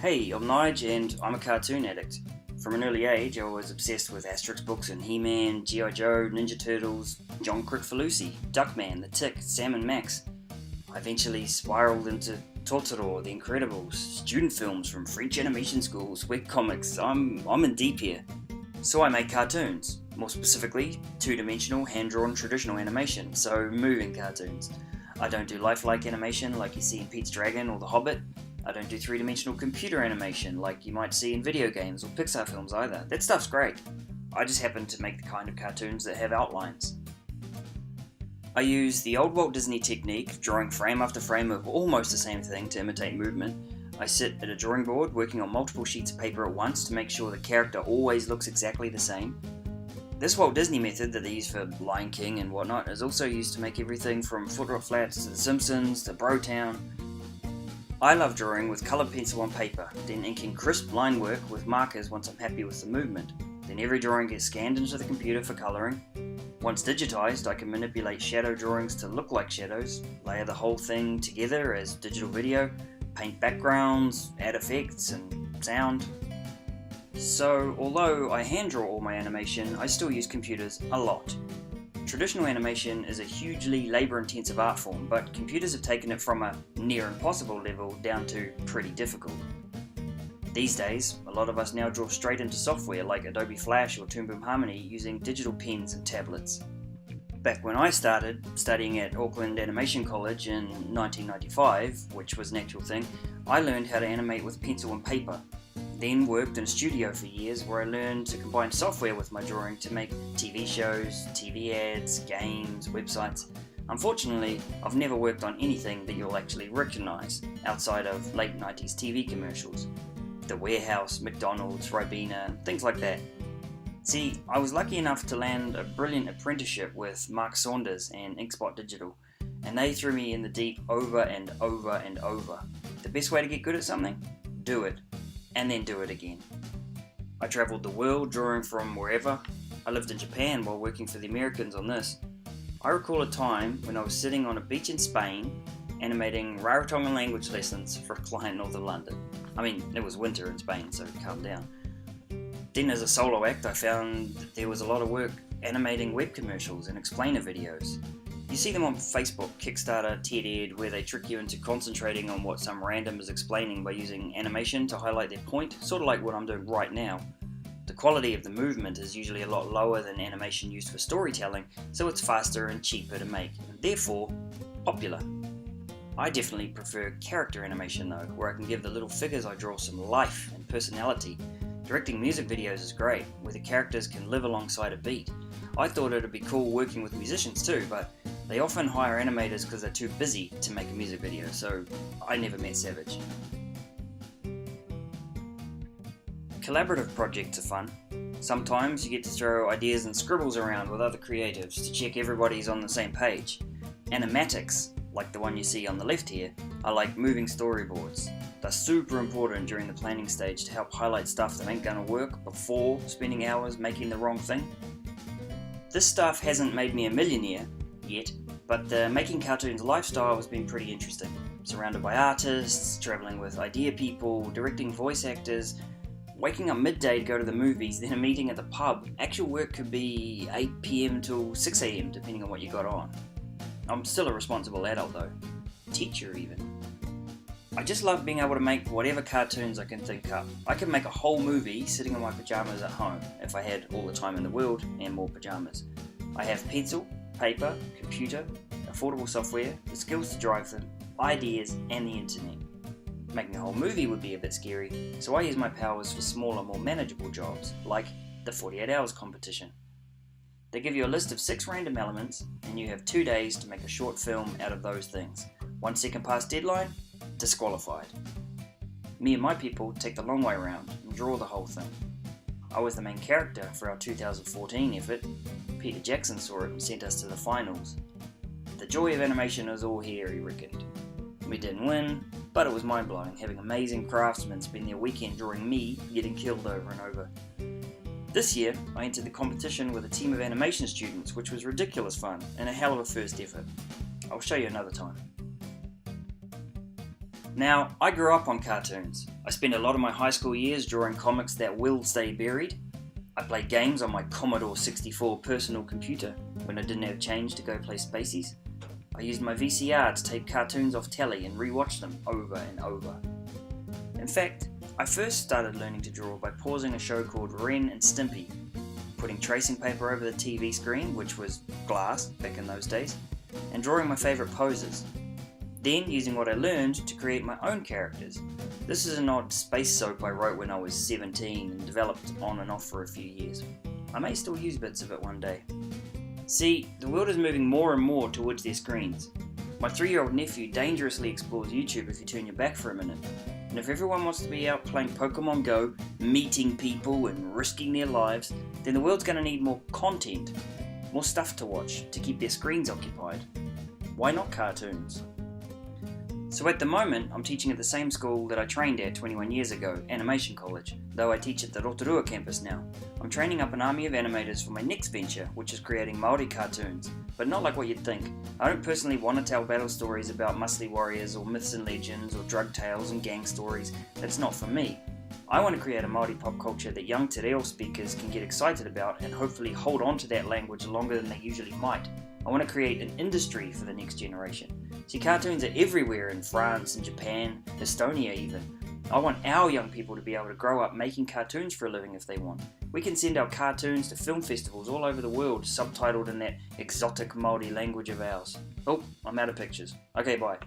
Hey, I'm Nigel and I'm a cartoon addict. From an early age, I was obsessed with Asterix books and He-Man, G.I. Joe, Ninja Turtles, John Crickfalusi, Duckman, The Tick, Sam and Max. I eventually spiraled into Totoro, The Incredibles, student films from French animation schools, webcomics. I'm in deep here. So I made cartoons, more specifically, two-dimensional, hand-drawn traditional animation, so moving cartoons. I don't do lifelike animation like you see in Pete's Dragon or The Hobbit. I don't do three-dimensional computer animation like you might see in video games or Pixar films either. That stuff's great. I just happen to make the kind of cartoons that have outlines. I use the old Walt Disney technique, drawing frame after frame of almost the same thing to imitate movement. I sit at a drawing board working on multiple sheets of paper at once to make sure the character always looks exactly the same. This Walt Disney method that they use for Lion King and whatnot is also used to make everything from Foot Rot Flats to The Simpsons to Brotown. I love drawing with coloured pencil on paper, then inking crisp line work with markers once I'm happy with the movement. Then every drawing gets scanned into the computer for colouring. Once digitised, I can manipulate shadow drawings to look like shadows, layer the whole thing together as digital video, paint backgrounds, add effects and sound. So, although I hand draw all my animation, I still use computers a lot. Traditional animation is a hugely labour-intensive art form, but computers have taken it from a near impossible level down to pretty difficult. These days, a lot of us now draw straight into software like Adobe Flash or Toon Boom Harmony using digital pens and tablets. Back when I started studying at Auckland Animation College in 1995, which was an actual thing, I learned how to animate with pencil and paper. Then worked in a studio for years where I learned to combine software with my drawing to make TV shows, TV ads, games, websites. Unfortunately, I've never worked on anything that you'll actually recognise outside of late 90s TV commercials. The Warehouse, McDonald's, Ribena, things like that. See, I was lucky enough to land a brilliant apprenticeship with Mark Saunders and Inkspot Digital, and they threw me in the deep over and over and over. The best way to get good at something? Do it. And then do it again. I travelled the world drawing from wherever. I lived in Japan while working for the Americans on this. I recall a time when I was sitting on a beach in Spain animating Rarotongan language lessons for a client north of London. I mean, it was winter in Spain, so calm down. Then as a solo act I found that there was a lot of work animating web commercials and explainer videos. You see them on Facebook, Kickstarter, TED, where they trick you into concentrating on what some random is explaining by using animation to highlight their point, sort of like what I'm doing right now. The quality of the movement is usually a lot lower than animation used for storytelling, so it's faster and cheaper to make, and therefore, popular. I definitely prefer character animation though, where I can give the little figures I draw some life and personality. Directing music videos is great, where the characters can live alongside a beat. I thought it'd be cool working with musicians too, but they often hire animators because they're too busy to make a music video, so I never met Savage. Collaborative projects are fun. Sometimes you get to throw ideas and scribbles around with other creatives to check everybody's on the same page. Animatics, like the one you see on the left here, are like moving storyboards. They're super important during the planning stage to help highlight stuff that ain't gonna work before spending hours making the wrong thing. This stuff hasn't made me a millionaire yet, but the making cartoons lifestyle has been pretty interesting. Surrounded by artists, travelling with idea people, directing voice actors, waking up midday to go to the movies, then a meeting at the pub. Actual work could be 8 PM till 6 AM depending on what you got on. I'm still a responsible adult though. Teacher even. I just love being able to make whatever cartoons I can think up. I could make a whole movie sitting in my pyjamas at home if I had all the time in the world and more pyjamas. I have pencil, paper, computer, affordable software, the skills to drive them, ideas and the internet. Making a whole movie would be a bit scary, so I use my powers for smaller, more manageable jobs, like the 48 Hours competition. They give you a list of 6 random elements, and you have 2 days to make a short film out of those things. 1 second past deadline, disqualified. Me and my people take the long way around and draw the whole thing. I was the main character for our 2014 effort. Peter Jackson saw it and sent us to the finals. The joy of animation is all here, he reckoned. We didn't win, but it was mind-blowing having amazing craftsmen spend their weekend drawing me getting killed over and over. This year, I entered the competition with a team of animation students, which was ridiculous fun and a hell of a first effort. I'll show you another time. Now, I grew up on cartoons. I spent a lot of my high school years drawing comics that will stay buried. I played games on my Commodore 64 personal computer when I didn't have change to go play Spaceys. I used my VCR to tape cartoons off telly and rewatch them over and over. In fact, I first started learning to draw by pausing a show called Ren and Stimpy, putting tracing paper over the TV screen, which was glass back in those days, and drawing my favourite poses. Then using what I learned to create my own characters. This is an odd space soap I wrote when I was 17 and developed on and off for a few years. I may still use bits of it one day. See, the world is moving more and more towards their screens. My 3-year-old nephew dangerously explores YouTube if you turn your back for a minute. And if everyone wants to be out playing Pokemon Go, meeting people and risking their lives, then the world's going to need more content, more stuff to watch to keep their screens occupied. Why not cartoons? So at the moment, I'm teaching at the same school that I trained at 21 years ago, Animation College, though I teach at the Rotorua campus now. I'm training up an army of animators for my next venture, which is creating Māori cartoons, but not like what you'd think. I don't personally want to tell battle stories about muscly warriors or myths and legends or drug tales and gang stories. That's not for me. I want to create a Māori pop culture that young te reo speakers can get excited about and hopefully hold on to that language longer than they usually might. I want to create an industry for the next generation. See, cartoons are everywhere in France and Japan, Estonia even. I want our young people to be able to grow up making cartoons for a living if they want. We can send our cartoons to film festivals all over the world, subtitled in that exotic Māori language of ours. Oh, I'm out of pictures. Okay, bye.